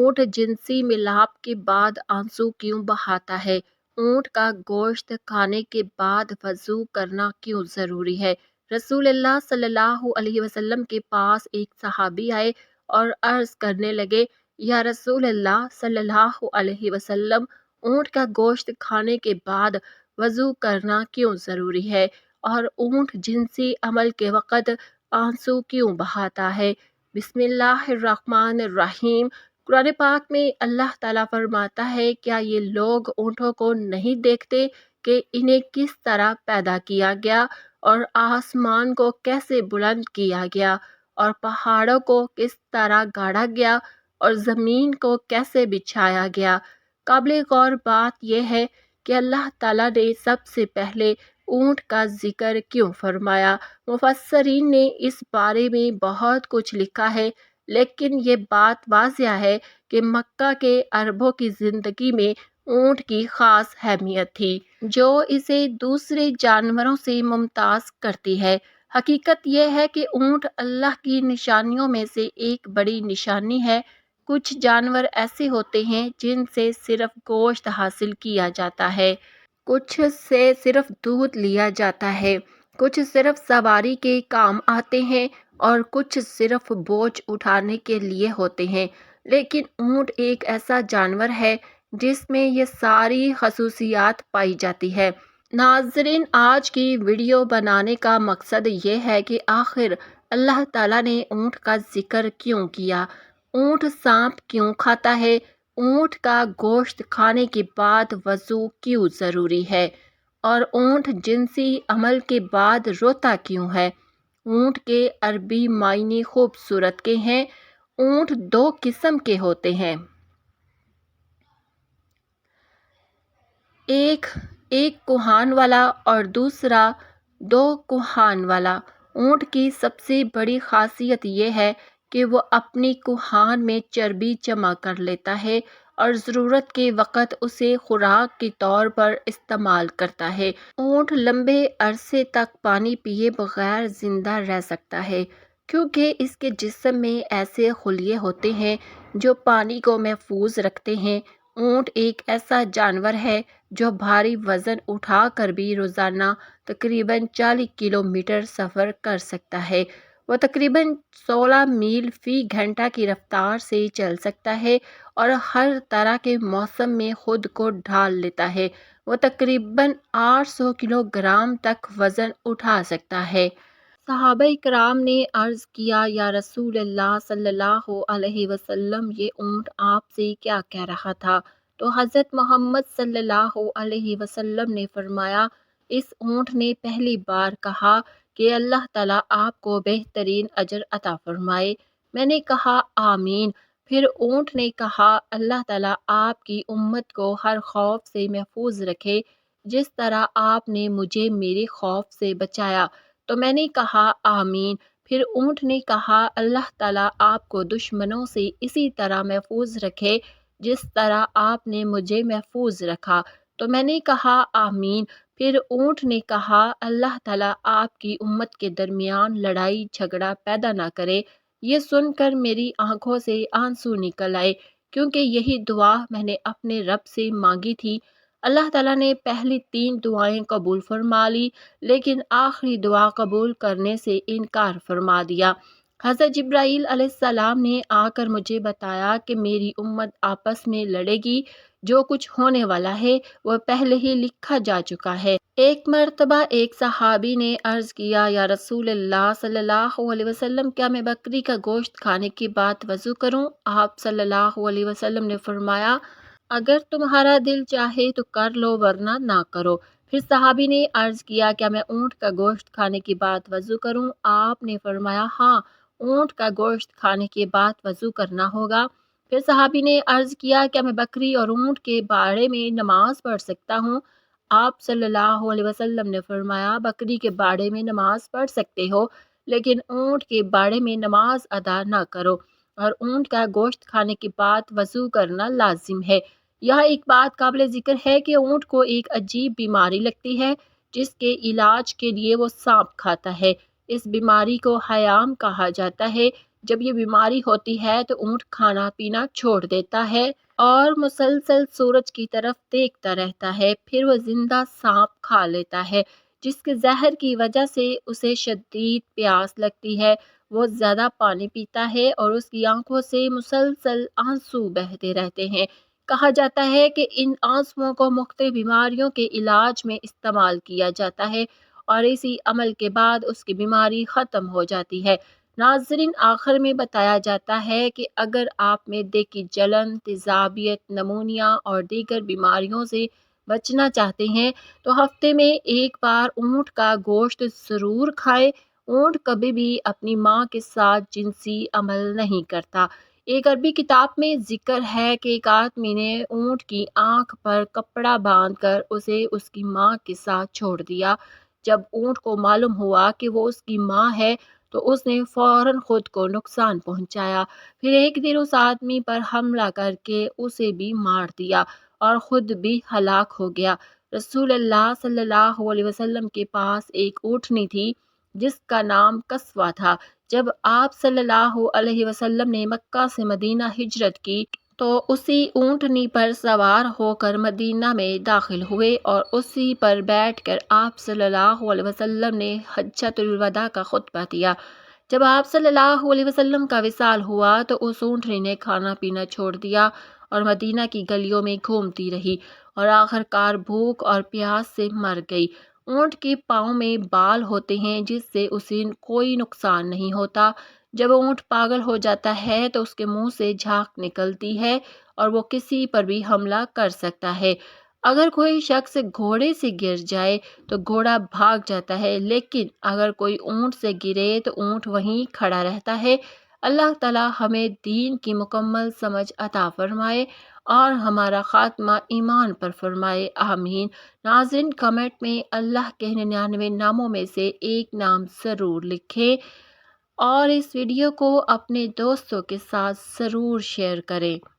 اونٹ جنسی ملاپ کے بعد آنسو کیوں بہاتا ہے؟ اونٹ کا گوشت کھانے کے بعد وضو کرنا کیوں ضروری ہے؟ رسول اللہ صلی اللہ علیہ وسلم کے پاس ایک صحابی آئے اور عرض کرنے لگے، یا رسول اللہ صلی اللہ علیہ وسلم، اونٹ کا گوشت کھانے کے بعد وضو کرنا کیوں ضروری ہے اور اونٹ جنسی عمل کے وقت آنسو کیوں بہاتا ہے؟ بسم اللہ الرحمن الرحیم۔ قرآن پاک میں اللہ تعالیٰ فرماتا ہے، کیا یہ لوگ اونٹوں کو نہیں دیکھتے کہ انہیں کس طرح پیدا کیا گیا اور آسمان کو کیسے بلند کیا گیا اور پہاڑوں کو کس طرح گاڑا گیا اور زمین کو کیسے بچھایا گیا؟ قابل غور بات یہ ہے کہ اللہ تعالیٰ نے سب سے پہلے اونٹ کا ذکر کیوں فرمایا؟ مفسرین نے اس بارے میں بہت کچھ لکھا ہے، لیکن یہ بات واضح ہے کہ مکہ کے عربوں کی زندگی میں اونٹ کی خاص اہمیت تھی، جو اسے دوسرے جانوروں سے ممتاز کرتی ہے۔ حقیقت یہ ہے کہ اونٹ اللہ کی نشانیوں میں سے ایک بڑی نشانی ہے۔ کچھ جانور ایسے ہوتے ہیں جن سے صرف گوشت حاصل کیا جاتا ہے، کچھ سے صرف دودھ لیا جاتا ہے، کچھ صرف سواری کے کام آتے ہیں اور کچھ صرف بوجھ اٹھانے کے لیے ہوتے ہیں، لیکن اونٹ ایک ایسا جانور ہے جس میں یہ ساری خصوصیات پائی جاتی ہے۔ ناظرین، آج کی ویڈیو بنانے کا مقصد یہ ہے کہ آخر اللہ تعالیٰ نے اونٹ کا ذکر کیوں کیا؟ اونٹ سانپ کیوں کھاتا ہے؟ اونٹ کا گوشت کھانے کے بعد وضو کیوں ضروری ہے؟ اور اونٹ جنسی عمل کے بعد روتا کیوں ہے؟ اونٹ کے عربی معنی خوبصورت کے ہیں۔ اونٹ دو قسم کے ہوتے ہیں، ایک کوہان والا اور دوسرا دو کوہان والا۔ اونٹ کی سب سے بڑی خاصیت یہ ہے کہ وہ اپنی کوہان میں چربی جمع کر لیتا ہے اور ضرورت کے وقت اسے خوراک کے طور پر استعمال کرتا ہے۔ اونٹ لمبے عرصے تک پانی پیے بغیر زندہ رہ سکتا ہے، کیونکہ اس کے جسم میں ایسے خلیے ہوتے ہیں جو پانی کو محفوظ رکھتے ہیں۔ اونٹ ایک ایسا جانور ہے جو بھاری وزن اٹھا کر بھی روزانہ تقریباً 40 کلومیٹر سفر کر سکتا ہے۔ وہ تقریباً 16 میل فی گھنٹہ کی رفتار سے چل سکتا ہے اور ہر طرح کے موسم میں خود کو ڈھال لیتا ہے۔ وہ تقریباً 800 کلو گرام تک وزن اٹھا سکتا ہے۔ صحابہ کرام نے عرض کیا، یا رسول اللہ صلی اللہ علیہ وسلم، یہ اونٹ آپ سے کیا کہہ رہا تھا؟ تو حضرت محمد صلی اللہ علیہ وسلم نے فرمایا، اس اونٹ نے پہلی بار کہا کہ اللہ تعالیٰ آپ کو بہترین اجر عطا فرمائے۔ میں نے کہا آمین۔ پھر اونٹ نے کہا، اللہ تعالیٰ آپ کی امت کو ہر خوف سے محفوظ رکھے، جس طرح آپ نے مجھے میرے خوف سے بچایا۔ تو میں نے کہا آمین۔ پھر اونٹ نے کہا، اللہ تعالیٰ آپ کو دشمنوں سے اسی طرح محفوظ رکھے جس طرح آپ نے مجھے محفوظ رکھا۔ تو میں نے کہا آمین۔ پھر اونٹ نے کہا، اللہ تعالیٰ آپ کی امت کے درمیان لڑائی جھگڑا پیدا نہ کرے۔ یہ سن کر میری آنکھوں سے آنسو نکل آئے، کیونکہ یہی دعا میں نے اپنے رب سے مانگی تھی۔ اللہ تعالیٰ نے پہلی 3 دعائیں قبول فرما لی، لیکن آخری دعا قبول کرنے سے انکار فرما دیا۔ حضرت جبرائیل علیہ السلام نے آ کر مجھے بتایا کہ میری امت آپس میں لڑے گی، جو کچھ ہونے والا ہے وہ پہلے ہی لکھا جا چکا ہے۔ ایک مرتبہ ایک صحابی نے عرض کیا، یا رسول اللہ صلی اللہ علیہ وسلم، کیا میں بکری کا گوشت کھانے کے بعد وضو کروں؟ آپ صلی اللہ علیہ وسلم نے فرمایا، اگر تمہارا دل چاہے تو کر لو، ورنہ نہ کرو۔ پھر صحابی نے عرض کیا، کیا میں اونٹ کا گوشت کھانے کے بعد وضو کروں؟ آپ نے فرمایا، ہاں، اونٹ کا گوشت کھانے کے بعد وضو کرنا ہوگا۔ پھر صحابی نے عرض کیا، کیا میں بکری اور اونٹ کے باڑے میں نماز پڑھ سکتا ہوں؟ آپ صلی اللہ علیہ وسلم نے فرمایا، بکری کے باڑے میں نماز پڑھ سکتے ہو، لیکن اونٹ کے باڑے میں نماز ادا نہ کرو، اور اونٹ کا گوشت کھانے کے بعد وضو کرنا لازم ہے۔ یہاں ایک بات قابل ذکر ہے کہ اونٹ کو ایک عجیب بیماری لگتی ہے، جس کے علاج کے لیے وہ سانپ کھاتا ہے۔ اس بیماری کو حیام کہا جاتا ہے۔ جب یہ بیماری ہوتی ہے تو اونٹ کھانا پینا چھوڑ دیتا ہے اور مسلسل سورج کی طرف دیکھتا رہتا ہے، پھر وہ زندہ سانپ کھا لیتا ہے جس کے زہر کی وجہ سے اسے شدید پیاس لگتی ہے۔ وہ زیادہ پانی پیتا ہے اور اس کی آنکھوں سے مسلسل آنسو بہتے رہتے ہیں۔ کہا جاتا ہے کہ ان آنسوؤں کو مختلف بیماریوں کے علاج میں استعمال کیا جاتا ہے اور اسی عمل کے بعد اس کی بیماری ختم ہو جاتی ہے۔ ناظرین، آخر میں بتایا جاتا ہے کہ اگر آپ معدے کی جلن، تیزابیت، نمونیا اور دیگر بیماریوں سے بچنا چاہتے ہیں تو ہفتے میں ایک بار اونٹ کا گوشت ضرور کھائیں۔ اونٹ کبھی بھی اپنی ماں کے ساتھ جنسی عمل نہیں کرتا۔ ایک عربی کتاب میں ذکر ہے کہ ایک آدمی نے اونٹ کی آنکھ پر کپڑا باندھ کر اسے اس کی ماں کے ساتھ چھوڑ دیا۔ جب اونٹ کو معلوم ہوا کہ وہ اس کی ماں ہے تو اس نے فوراً خود کو نقصان پہنچایا، پھر ایک دن اس آدمی پر حملہ کر کے اسے بھی مار دیا اور خود بھی ہلاک ہو گیا۔ رسول اللہ صلی اللہ علیہ وسلم کے پاس ایک اونٹنی تھی جس کا نام قصوہ تھا۔ جب آپ صلی اللہ علیہ وسلم نے مکہ سے مدینہ ہجرت کی تو اسی اونٹنی پر سوار ہو کر مدینہ میں داخل ہوئے اور اسی پر بیٹھ کر آپ صلی اللہ علیہ وسلم نے حجۃ الوداع کا خطبہ دیا۔ جب آپ صلی اللہ علیہ وسلم کا وصال ہوا تو اس اونٹنی نے کھانا پینا چھوڑ دیا اور مدینہ کی گلیوں میں گھومتی رہی اور آخر کار بھوک اور پیاس سے مر گئی۔ اونٹ کے پاؤں میں بال ہوتے ہیں جس سے اسے کوئی نقصان نہیں ہوتا۔ جب اونٹ پاگل ہو جاتا ہے تو اس کے منہ سے جھاگ نکلتی ہے اور وہ کسی پر بھی حملہ کر سکتا ہے۔ اگر کوئی شخص گھوڑے سے گر جائے تو گھوڑا بھاگ جاتا ہے، لیکن اگر کوئی اونٹ سے گرے تو اونٹ وہیں کھڑا رہتا ہے۔ اللہ تعالی ہمیں دین کی مکمل سمجھ عطا فرمائے اور ہمارا خاتمہ ایمان پر فرمائے، آمین۔ ناظرین، کمنٹ میں اللہ کے 99 ناموں میں سے ایک نام ضرور لکھیں اور اس ویڈیو کو اپنے دوستوں کے ساتھ ضرور شیئر کریں۔